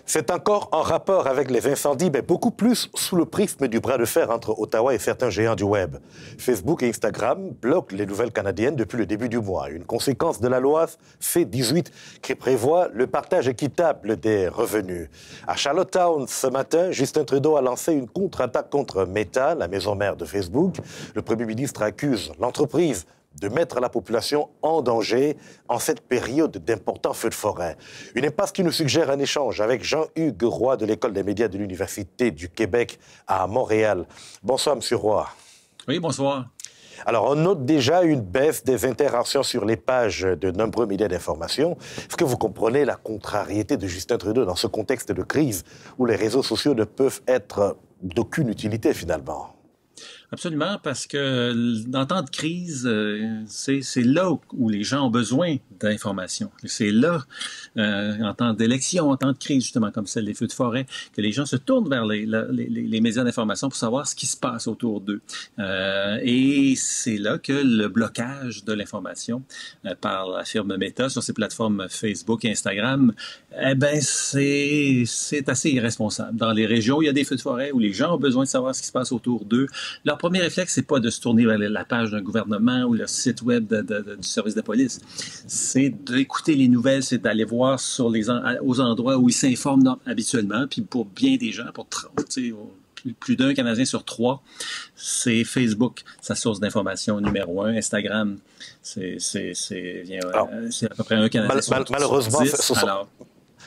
C'est encore en rapport avec les incendies, mais beaucoup plus sous le prisme du bras de fer entre Ottawa et certains géants du web. Facebook et Instagram bloquent les nouvelles canadiennes depuis le début du mois. Une conséquence de la loi C-18 qui prévoit le partage équitable des revenus. À Charlottetown, ce matin, Justin Trudeau a lancé une contre-attaque contre Meta, la maison mère de Facebook. Le Premier ministre accuse l'entreprise de mettre la population en danger en cette période d'importants feux de forêt. Une impasse qui nous suggère un échange avec Jean-Hugues Roy de l'École des médias de l'Université du Québec à Montréal. Bonsoir, M. Roy. Oui, bonsoir. Alors, on note déjà une baisse des interactions sur les pages de nombreux médias d'information. Est-ce que vous comprenez la contrariété de Justin Trudeau dans ce contexte de crise où les réseaux sociaux ne peuvent être d'aucune utilité finalement? Absolument, parce que en temps de crise, c'est là où les gens ont besoin d'informations. C'est là, en temps d'élection, en temps de crise, justement, comme celle des feux de forêt, que les gens se tournent vers les médias d'information pour savoir ce qui se passe autour d'eux. Et c'est là que le blocage de l'information par la firme Meta sur ses plateformes Facebook et Instagram, eh ben c'est assez irresponsable. Dans les régions où il y a des feux de forêt, où les gens ont besoin de savoir ce qui se passe autour d'eux, leur premier réflexe, c'est pas de se tourner vers la page d'un gouvernement ou le site web du service de police. C'est d'écouter les nouvelles, c'est d'aller voir aux endroits où ils s'informent habituellement. Puis pour bien des gens, plus d'un Canadien sur 3, c'est Facebook, sa source d'information numéro 1. Instagram, c'est à peu près un Canadien sur 10.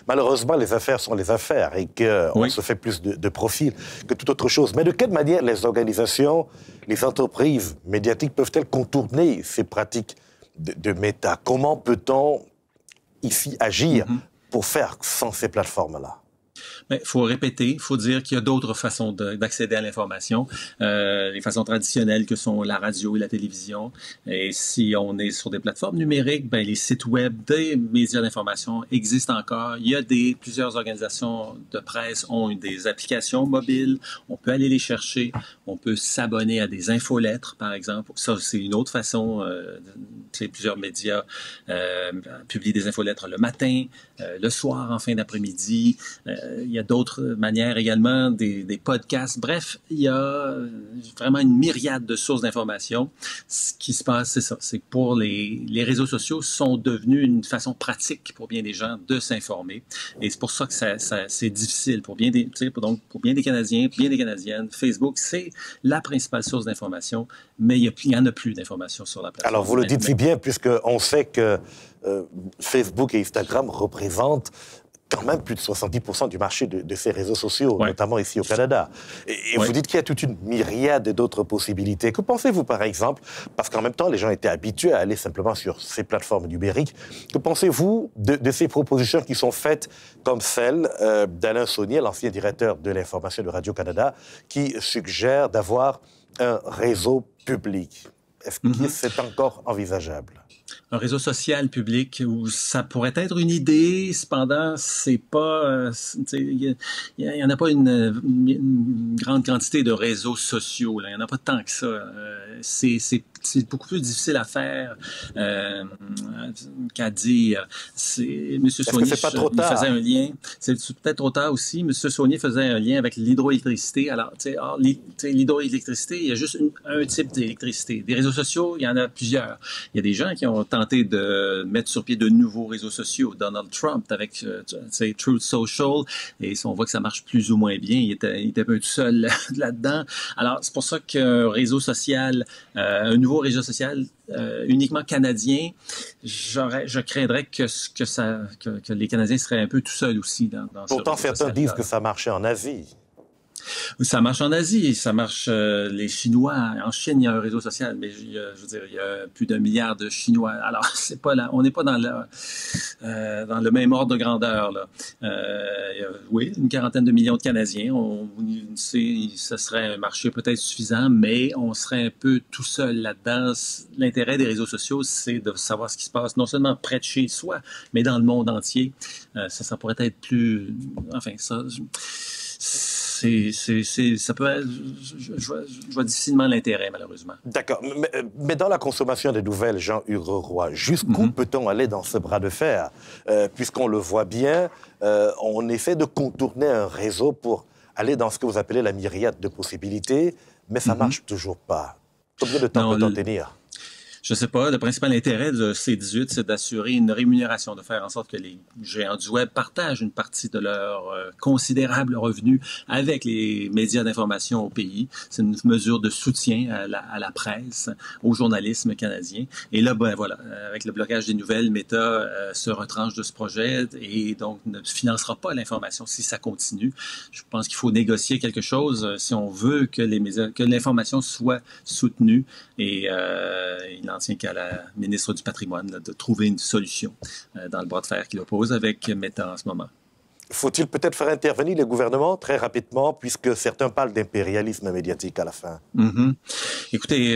Malheureusement, les affaires sont les affaires et qu'on se fait plus de profil que toute autre chose. Mais de quelle manière les organisations, les entreprises médiatiques peuvent-elles contourner ces pratiques de méta? Comment peut-on ici agir pour faire sans ces plateformes-là? Il faut répéter, il faut dire qu'il y a d'autres façons d'accéder à l'information, les façons traditionnelles que sont la radio et la télévision. Et si on est sur des plateformes numériques, les sites web des médias d'information existent encore. Il y a plusieurs organisations de presse ont des applications mobiles. On peut aller les chercher. On peut s'abonner à des infolettres, par exemple. Ça, c'est une autre façon. Plusieurs médias publient des infolettres le matin, le soir, en fin d'après-midi. Il y a d'autres manières également, des podcasts. Bref, il y a vraiment une myriade de sources d'informations. Ce qui se passe, c'est ça. C'est que pour les réseaux sociaux sont devenus une façon pratique pour bien des gens de s'informer. Et c'est pour ça que c'est difficile pour bien des Canadiens, bien des Canadiennes. Facebook, c'est la principale source d'information, mais il n'y en a plus d'informations sur la plateforme. Alors, vous le dites si bien, puisqu'on sait que Facebook et Instagram représentent quand même plus de 70% du marché de ces réseaux sociaux, notamment ici au Canada. Et vous dites qu'il y a toute une myriade d'autres possibilités. Que pensez-vous, par exemple, parce qu'en même temps, les gens étaient habitués à aller simplement sur ces plateformes numériques, que pensez-vous de ces propositions qui sont faites, comme celle d'Alain Saunier, l'ancien directeur de l'information de Radio-Canada, qui suggère d'avoir un réseau public? Est-ce que c'est encore envisageable? Un réseau social public où ça pourrait être une idée, cependant, c'est pas, il y en a pas une grande quantité de réseaux sociaux, là. Il y en a pas tant que ça. C'est beaucoup plus difficile à faire qu'à dire. M. Saunier faisait un lien. C'est peut-être trop tard aussi. M. Saunier faisait un lien avec l'hydroélectricité. Alors, l'hydroélectricité, il y a juste un type d'électricité. Des réseaux sociaux, il y en a plusieurs. Il y a des gens qui ont tenté de mettre sur pied de nouveaux réseaux sociaux. Donald Trump avec Truth Social, et on voit que ça marche plus ou moins bien. Il était un peu tout seul là-dedans. Alors, c'est pour ça qu'un réseau social, un nouveau réseau social uniquement canadien, je craindrais que les Canadiens seraient un peu tout seuls aussi dans Pourtant, certains disent que ça marchait en Asie. Ça marche en Asie, ça marche les Chinois. En Chine, il y a un réseau social, mais il y a plus d'1 milliard de Chinois. Alors, c'est pas on n'est pas dans le même ordre de grandeur, là. Oui, une quarantaine de millions de Canadiens. Ce serait un marché peut-être suffisant, mais on serait un peu tout seul là-dedans. L'intérêt des réseaux sociaux, c'est de savoir ce qui se passe, non seulement près de chez soi, mais dans le monde entier. Ça pourrait être plus... Enfin, ça... ça peut, je vois difficilement l'intérêt, malheureusement. D'accord. Mais dans la consommation des nouvelles, Jean-Hugues Roy, jusqu'où peut-on aller dans ce bras de fer? Puisqu'on le voit bien, on essaie de contourner un réseau pour aller dans ce que vous appelez la myriade de possibilités, mais ça ne marche toujours pas. Combien de temps peut-on tenir? Je ne sais pas. Le principal intérêt de C18, c'est d'assurer une rémunération, de faire en sorte que les géants du Web partagent une partie de leurs considérables revenus avec les médias d'information au pays. C'est une mesure de soutien à la presse, au journalisme canadien. Et là, ben voilà, avec le blocage des nouvelles, Meta se retranche de ce projet et donc ne financera pas l'information si ça continue. Je pense qu'il faut négocier quelque chose si on veut que les médias, que l'information soit soutenue et il n'en tient qu'à la ministre du Patrimoine là, de trouver une solution dans le bras de fer qu'il oppose avec Meta en ce moment. Faut-il peut-être faire intervenir les gouvernements très rapidement, puisque certains parlent d'impérialisme médiatique à la fin? Écoutez,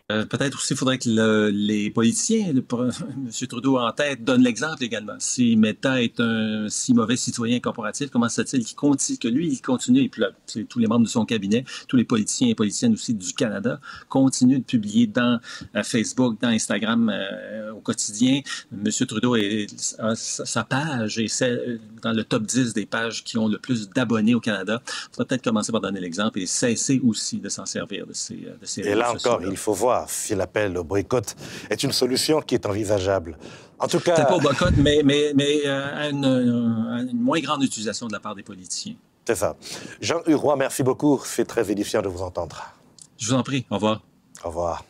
peut-être aussi il faudrait que les politiciens, M. Trudeau en tête, donnent l'exemple également. Si Meta est un si mauvais citoyen corporatif, comment se fait-il que lui, il continue, et puis là, tous les membres de son cabinet, tous les politiciens et politiciennes aussi du Canada, continuent de publier dans Facebook, dans Instagram au quotidien. M. Trudeau a sa page et c'est dans le top 10 des pages qui ont le plus d'abonnés au Canada. Il faudrait peut-être commencer par donner l'exemple et cesser aussi de s'en servir de ces Et là encore, il faut voir si l'appel au boycott est une solution qui est envisageable. En tout cas... C'est pas au boycott, mais à une moins grande utilisation de la part des politiciens. C'est ça. Jean-Hugues Roy, merci beaucoup. C'est très édifiant de vous entendre. Je vous en prie. Au revoir. Au revoir.